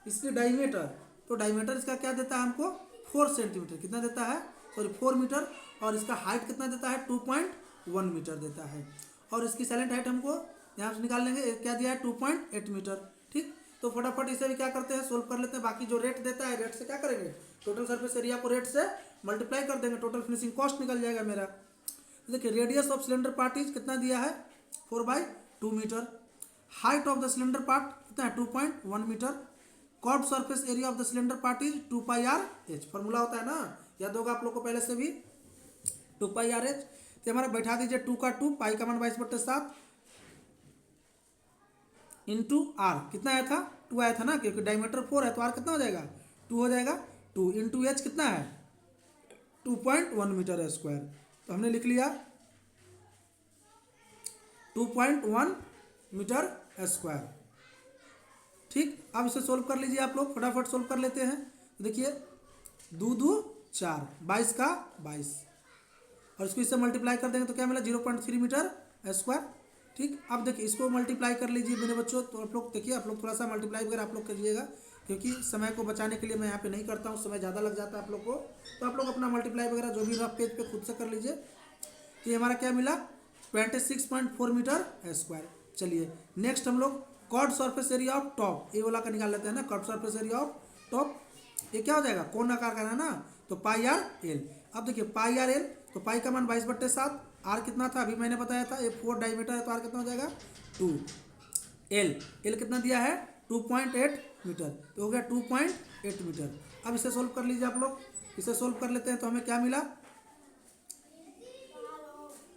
इसकी डायमीटर, तो डायमीटर इसका क्या देता है हमको 4 सेंटीमीटर कितना देता है सॉरी 4 मीटर, और इसका हाइट कितना देता है 2.1 मीटर देता है, और इसकी साइलेंट हाइट हमको यहाँ से निकाल लेंगे क्या दिया है 2.8 मीटर। ठीक तो फटाफट इसे भी क्या करते हैं सोल्व कर लेते हैं। बाकी जो रेट देता है रेट से क्या करेंगे टोटल सरफेस एरिया को रेट से मल्टीप्लाई कर देंगे, टोटल फिनिशिंग कॉस्ट निकल जाएगा मेरा। देखिए radius of cylinder part is कितना दिया है 4/2 metre, height of the cylinder part कितना है 2.1 metre, curve surface area of the cylinder part is 2πr/h, formula होता है ना याद होगा आप लोग को पहले से भी 2πr/h। तो हमारा बैठा दीजिए 2 का 2 पाई का मान 22/7 इंटू आर कितना आया था 2 आया था ना, क्योंकि डायमीटर 4 है तो आर कितना हो जाएगा 2 हो जाएगा 2 इंटू एच कितना है 2.1 मीटर स्क्वायर, तो हमने लिख लिया 2.1 मीटर स्क्वायर। ठीक अब इसे सोल्व कर लीजिए आप लोग फटाफट सोल्व कर लेते हैं। तो देखिए 2 2 4 22 का 22 और इसको इससे मल्टीप्लाई कर देंगे तो क्या मिला 0.3 मीटर स्क्वायर। ठीक अब देखिए इसको मल्टीप्लाई कर लीजिए मेरे बच्चों, तो आप लोग देखिए आप लोग थोड़ा सा मल्टीप्लाई वगैरह आप लोग करिएगा क्योंकि समय को बचाने के लिए मैं यहाँ पे नहीं करता हूँ, समय ज़्यादा लग जाता है आप लोग को, तो आप लोग अपना मल्टीप्लाई वगैरह जो भी रफ पेज पे खुद से कर लीजिए। तो ये हमारा क्या मिला 26.4 मीटर स्क्वायर। चलिए नेक्स्ट हम लोग curve surface area of top ये वाला का निकाल लेते हैं ना, curve surface area of top ये क्या हो जाएगा कोन आकार का है ना, तो πr/l। अब देखिए πr/l तो पाई का मान 22/7, आर कितना था अभी मैंने बताया था ये 4 डायमीटर है तो आर कितना हो जाएगा 2, एल कितना दिया है 2.8 मीटर, तो हो गया 2.8 मीटर। अब इसे सोल्व कर लीजिए आप लोग, इसे सोल्व कर लेते हैं तो हमें क्या मिला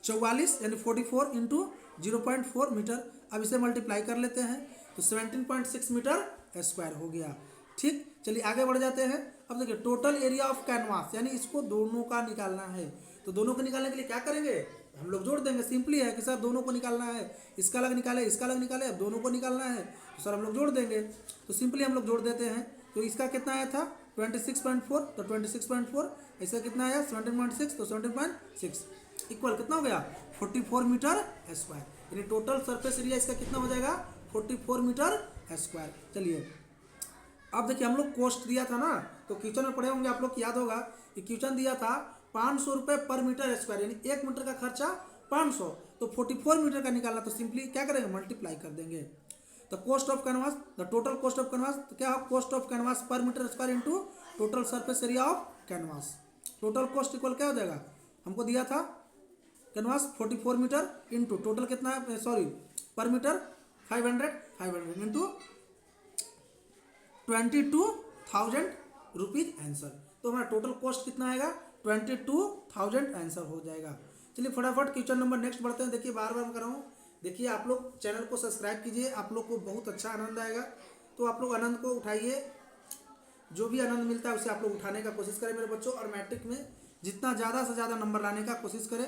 44 यानी 44 इंटू 0.4 मीटर। अब इसे मल्टीप्लाई कर लेते हैं तो 17.6 मीटर स्क्वायर हो गया। ठीक चलिए आगे बढ़ जाते हैं। अब देखिए टोटल एरिया ऑफ कैनवास यानी इसको दोनों का निकालना है, तो दोनों को निकालने के लिए क्या करेंगे हम लोग जोड़ देंगे, सिंपली है कि सर दोनों को निकालना है, इसका अलग निकाले इसका अलग निकाले, अब दोनों को निकालना है तो सर हम लोग जोड़ देंगे, तो सिंपली हम लोग जोड़ देते हैं। तो इसका कितना आया था 26.4 तो 26.4, इसका कितना आया 17.6 तो 17.6 इक्वल कितना हो गया 44 मीटर स्क्वायर, यानी टोटल सरफेस एरिया इसका कितना हो जाएगा 44 मीटर स्क्वायर। चलिए अब देखिए हम लोग कॉस्ट दिया था ना, तो क्वेश्चन में पढ़े होंगे आप लोग याद होगा कि क्वेश्चन दिया था 500 रुपये पर मीटर स्क्वायर, यानी 1 मीटर का खर्चा 500, तो 44 मीटर का निकालना तो सिंपली क्या करेंगे मल्टीप्लाई कर देंगे। The cost of canvas, the total cost of canvas, तो क्या हो cost of canvas per metre square into total surface area of canvas. Total cost equal क्या हो जाएगा, हमको दिया था कैनवास 44 मीटर इंटू टोटल कितना है, सॉरी पर मीटर 500 इंटू 22,000 रुपीज आंसर। तो हमारा टोटल कॉस्ट कितना आएगा 22,000 आंसर हो जाएगा। चलिए फटाफट क्वेश्चन नंबर नेक्स्ट बढ़ते हैं। देखिए बार बार मैं कर रहा हूँ, देखिए आप लोग चैनल को सब्सक्राइब कीजिए, आप लोग को बहुत अच्छा आनंद आएगा। तो आप लोग आनंद को उठाइए, जो भी आनंद मिलता है उसे आप लोग उठाने का कोशिश करें मेरे बच्चों, और मैट्रिक में जितना ज़्यादा से ज़्यादा नंबर लाने का कोशिश करें।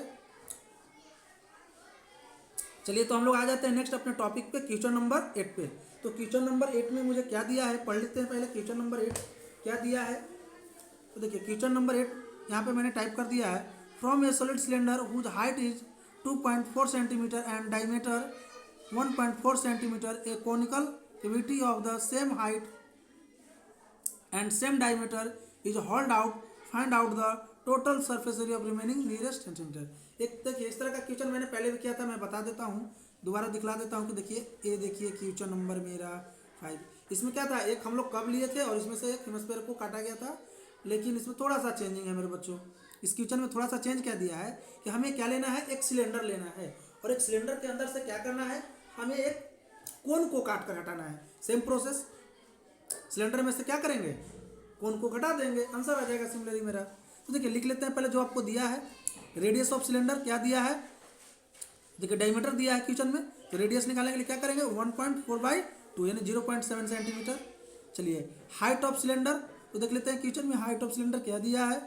चलिए तो हम लोग आ जाते हैं नेक्स्ट अपने टॉपिक पे, क्वेश्चन नंबर 8 पे। तो क्वेश्चन नंबर 8 में मुझे क्या दिया है पढ़ लेते हैं पहले। क्वेश्चन नंबर 8 क्या दिया है, तो देखिए क्वेश्चन नंबर 8 यहाँ पे मैंने टाइप कर दिया है, from a solid cylinder whose height is 2.4 centimetre and diameter 1.4 centimetre, a conical cavity of the same height and same diameter is hold out, find out the total surface area of remaining nearest centimetre. एक देखिए इस तरह का question मैंने पहले भी किया था, मैं बता देता हूँ, दोबारा दिखला देता हूँ कि देखिए ये देखिए क्वेश्चन नंबर मेरा 5। इसमें क्या था, एक हम लोग कब लिए थे और इसमें से एक हेमिस्फीयर को काटा गया था, लेकिन इसमें थोड़ा सा चेंजिंग है मेरे बच्चों। इस क्वेश्चन में थोड़ा सा चेंज क्या दिया है कि हमें क्या लेना है, एक सिलेंडर लेना है, और एक सिलेंडर के अंदर से क्या करना है, हमें एक कोन को काट कर हटाना है। सेम प्रोसेस, सिलेंडर में से क्या करेंगे, कोन को घटा देंगे, आंसर आ जाएगा सिमिलरली मेरा। तो देखिए लिख लेते हैं पहले जो आपको दिया है, रेडियस ऑफ सिलेंडर क्या दिया है, देखिए डायमीटर दिया है क्वेश्चन में, तो रेडियस निकालने के लिए क्या करेंगे 1.4/2 यानी 0.7 सेंटीमीटर। चलिए हाइट ऑफ सिलेंडर, तो देख लेते हैं क्वेश्चन में हाइट ऑफ सिलेंडर क्या दिया है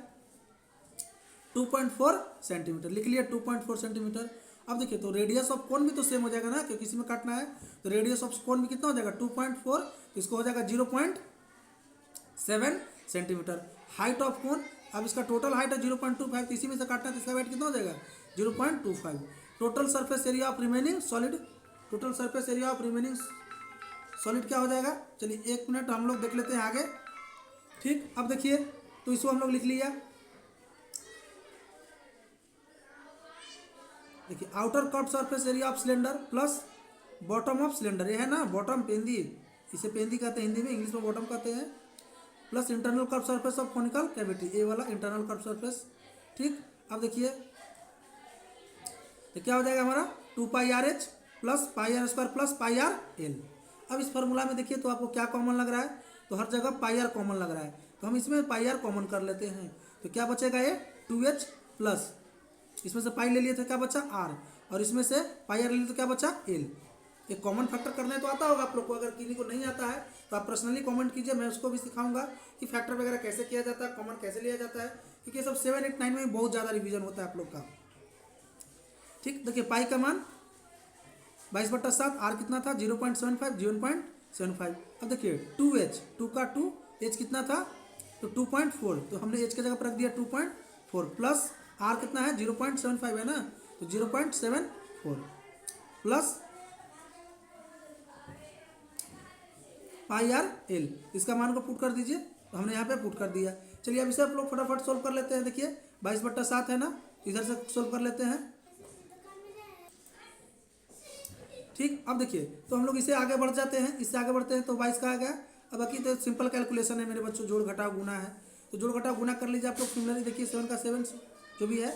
2.4 सेंटीमीटर, लिख लिया 2.4 सेंटीमीटर। अब देखिए तो रेडियस ऑफ कोन भी तो सेम हो जाएगा ना, क्योंकि इसी में काटना है, तो रेडियस ऑफ कोन भी कितना हो जाएगा 2.4, तो इसको हो जाएगा 0.7 सेंटीमीटर। हाइट ऑफ कोन, अब इसका टोटल हाइट है 0.25, इसी में से काटना है तो इसका वेट कितना हो जाएगा 0.25। Total surface area of remaining solid, total surface area of remaining solid क्या हो जाएगा, चलिए 1 मिनट हम लोग देख लेते हैं आगे। ठीक, अब देखिए तो इसको हम लोग लिख लिया, देखिए outer curve surface area of cylinder plus bottom of cylinder, ये है ना बॉटम पेंदी, इसे पेंदी कहते हैं हिंदी में, इंग्लिश में बॉटम कहते हैं, plus internal curve surface of conical cavity, ये वाला इंटरनल कर्व सरफेस। ठीक, अब देखिए तो क्या हो जाएगा हमारा 2πRH plus πr² plus πrl। अब इस फॉर्मूला में देखिए तो आपको क्या कॉमन लग रहा है, तो हर जगह πr कॉमन लग रहा है, तो हम इसमें πr कॉमन कर लेते हैं, तो क्या बचेगा ये 2h प्लस इसमें से पाई ले लिए तो क्या बचा r, और इसमें से πr ले लिए तो क्या बचा l। एक कॉमन फैक्टर करने तो आता होगा आप लोग को, अगर किसी को नहीं आता है तो आप पर्सनली कमेंट कीजिए, मैं उसको भी सिखाऊंगा कि फैक्टर वगैरह कैसे किया जाता है, कॉमन कैसे लिया जाता है, क्योंकि ये सब 7, 8, 9 में बहुत ज़्यादा रिवीजन होता है आप लोग का। ठीक, देखिए पाई का मान 22/7, आर कितना था 0.75, 0.75। अब देखिए 2h, 2 का 2, h कितना था तो 2.4, तो हमने h की जगह पर रख दिया 2.4, प्लस आर कितना है 0.75 है ना, तो 0.74 प्लस πrl, इसका मान को पुट कर दीजिए, तो हमने यहाँ पे पुट कर दिया। चलिए अब इसे आप लोग फटाफट सोल्व कर लेते हैं। देखिए 22/7 है ना, इधर से सोल्व कर लेते हैं। ठीक, अब देखिए तो हम लोग इसे आगे बढ़ जाते हैं, इससे आगे बढ़ते हैं तो 22 का आ गया। अब बाकी तो सिंपल कैलकुलेशन है मेरे बच्चों, जोड़ घटाव गुना है, तो जोड़ घटाव गुना कर लीजिए आप लोग सिमिलरली। देखिए 7 का 7 जो भी है,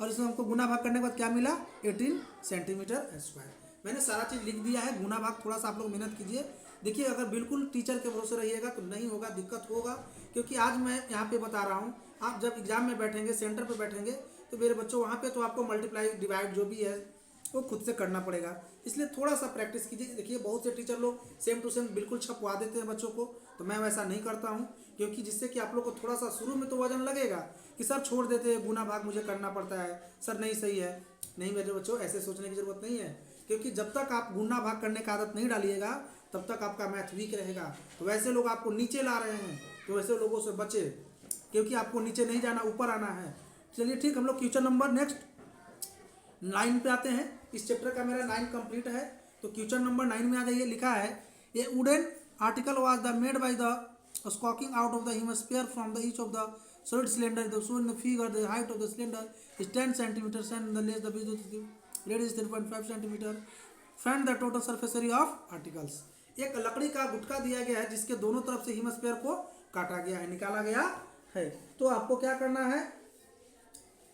और इसमें हमको गुना भाग करने के बाद क्या मिला 18 सेंटीमीटर स्क्वायर। मैंने सारा चीज़ लिख दिया है, गुना भाग थोड़ा सा आप लोग मेहनत कीजिए। देखिए अगर बिल्कुल टीचर के भरोसे रहिएगा तो नहीं होगा, दिक्कत होगा, क्योंकि आज मैं यहाँ पे बता रहा हूँ, आप जब एग्जाम में बैठेंगे, सेंटर पे बैठेंगे, तो मेरे बच्चों वहाँ पे तो आपको मल्टीप्लाई डिवाइड जो भी है वो खुद से करना पड़ेगा, इसलिए थोड़ा सा प्रैक्टिस कीजिए। देखिए बहुत से टीचर लोग सेम टू सेम बिल्कुल छपवा देते हैं बच्चों को, तो मैं वैसा नहीं करता हूँ, क्योंकि जिससे कि आप लोग को थोड़ा सा शुरू में तो वजन लगेगा कि सर छोड़ देते हैं, गुना भाग मुझे करना पड़ता है, सर नहीं सही है। नहीं मेरे बच्चों, ऐसे सोचने की ज़रूरत नहीं है, क्योंकि जब तक आप गुना भाग करने की आदत नहीं डालिएगा तब तक आपका मैथ वीक रहेगा। तो वैसे लोग आपको नीचे ला रहे हैं, तो वैसे लोगों से बचे, क्योंकि आपको नीचे नहीं जाना, ऊपर आना है। चलिए ठीक, हम लोग क्वेश्चन नंबर नेक्स्ट 9 पे आते हैं। इस चैप्टर का मेरा 9 कंप्लीट है, तो क्वेश्चन नंबर 9 में आ जाइए। लिखा है a wooden article was the made by the scooping out of the hemisphere from the each of the solid cylinder. The shown in the figure, the height of the cylinder is 10 centimeters and the length of the radius is 3.5 centimeter. Find the total surface area of articles. एक लकड़ी का गुटका दिया गया है जिसके दोनों तरफ से हीमोस्फीयर को काटा गया है, निकाला गया है। तो आपको क्या करना है,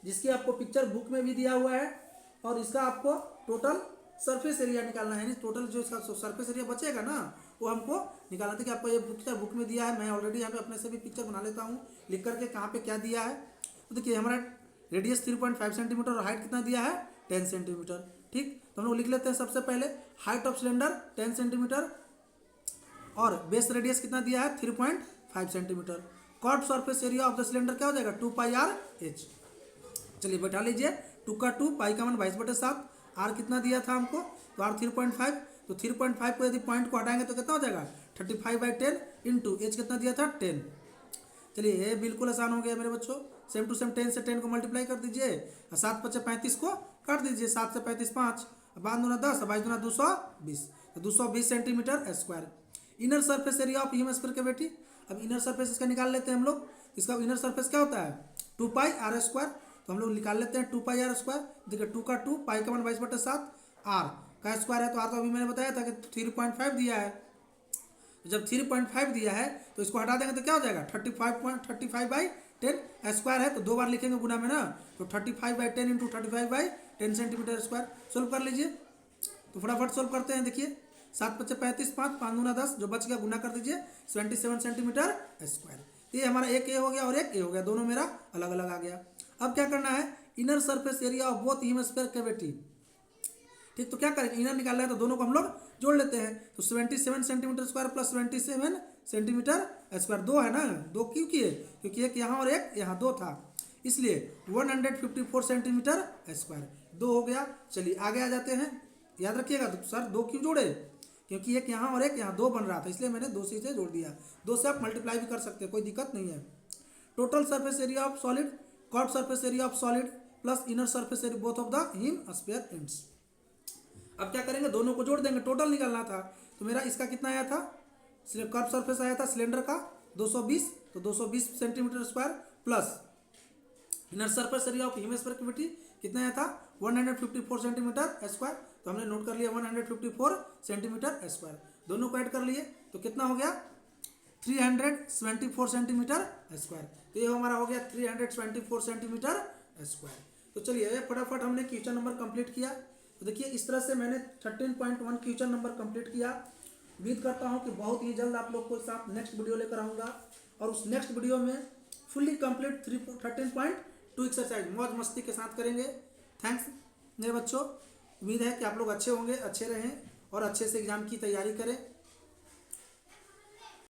जिसकी आपको पिक्चर बुक में भी दिया हुआ है, और इसका आपको टोटल सरफेस एरिया निकालना है। टोटल जो इसका सरफेस एरिया बचेगा ना, वो हमको निकालना था। कि आपको ये पिक्चर बुक में दिया है, मैं ऑलरेडी यहाँ पे अपने से भी पिक्चर बना लेता हूँ लिख करके कहाँ पे क्या दिया है। तो देखिए हमारा रेडियस 3.5 सेंटीमीटर और हाइट कितना दिया है 10 सेंटीमीटर। ठीक, तो हम लोग लिख लेते हैं सबसे पहले हाइट ऑफ सिलेंडर 10 सेंटीमीटर और बेस रेडियस कितना दिया है 3.5 centimetre. Curve surface area of the cylinder क्या हो जाएगा 2πr/h। चलिए बैठा लीजिए, 2 का 2, पाई का मान 22/7, आर कितना दिया था हमको तो आर 3.5, तो 3.5 को यदि पॉइंट को हटाएंगे तो कितना हो जाएगा 35/10 इंटू एच कितना दिया था 10। चलिए ये बिल्कुल आसान हो गया मेरे बच्चों, सेम टू सेम 10 से 10 को मल्टीप्लाई कर दीजिए, 7 × 35 को काट दीजिए, 7 से 35 5, 5 दूना 10, 22 दूना 220, तो 220 centimetre square. Inner surface area of hemisphere के बेटी, अब इनर सरफेस इसका निकाल लेते हैं हम लोग। इसका इनर सरफेस क्या होता है 2πr², तो हम लोग निकाल लेते हैं 2πr²। देखिए 2 का 2, पाई का मान 22/7, आर का स्क्वायर है, तो आर तो अभी मैंने बताया था कि 3.5 दिया है। जब 3.5 दिया है तो इसको हटा देंगे तो क्या हो जाएगा 35/10 स्क्वायर है, तो 2 बार लिखेंगे गुना में ना, तो 35/10 इंटू 35/10 सेंटीमीटर स्क्वायर। सोल्व कर लीजिए, तो फटाफट सोल्व करते हैं। देखिए 7 × 5 = 35, 5 5 दूना 10, जो बच गया गुना कर दीजिए 77 सेंटीमीटर स्क्वायर। ये हमारा एक ए हो गया और एक ए हो गया, दोनों मेरा अलग अलग आ गया। अब क्या करना है inner surface area of both hemisphere cavity. ठीक, तो क्या करेंगे इनर निकालना है तो दोनों को हम लोग जोड़ लेते हैं, तो 77 centimetre square plus 77 centimetre square, 2 है ना, 2 क्यों किए क्योंकि एक यहाँ और एक यहाँ 2 था, इसलिए 154 सेंटीमीटर स्क्वायर 2 हो गया। चलिए आगे आ जाते हैं, याद रखिएगा तो सर 2 क्यों जोड़े, क्योंकि एक यहाँ और एक यहाँ 2 बन रहा था, इसलिए मैंने 2 से जोड़ दिया। 2 से आप मल्टीप्लाई भी कर सकते हैं, कोई दिक्कत नहीं है। Total surface area of solid, curve surface area of solid plus inner surface area both of the hemisphere ends. अब क्या करेंगे दोनों को जोड़ देंगे, टोटल निकालना था। तो मेरा इसका कितना आया था, कर्व सरफेस आया था सिलेंडर का 220, तो 220 centimetre square plus inner surface area of hemisphere cavity कितना आया था 154 सेंटीमीटर स्क्वायर, तो हमने नोट कर लिया 154 सेंटीमीटर स्क्वायर। दोनों को ऐड कर लिए तो कितना हो गया 374 सेंटीमीटर स्क्वायर। तो ये हमारा हो गया 374 सेंटीमीटर स्क्वायर। तो चलिए फटाफट हमने क्वेश्चन नंबर कंप्लीट किया। तो देखिए इस तरह से मैंने 13.1 क्वेश्चन नंबर कंप्लीट किया। उम्मीद करता हूँ कि बहुत ही जल्द आप लोग को साथ नेक्स्ट वीडियो लेकर आऊँगा, और उस नेक्स्ट वीडियो में फुल्ली कंप्लीट 13.2 एक्सरसाइज मौज मस्ती के साथ करेंगे। थैंक्स मेरे बच्चों, उम्मीद है कि आप लोग अच्छे होंगे, अच्छे रहें और अच्छे से एग्जाम की तैयारी करें।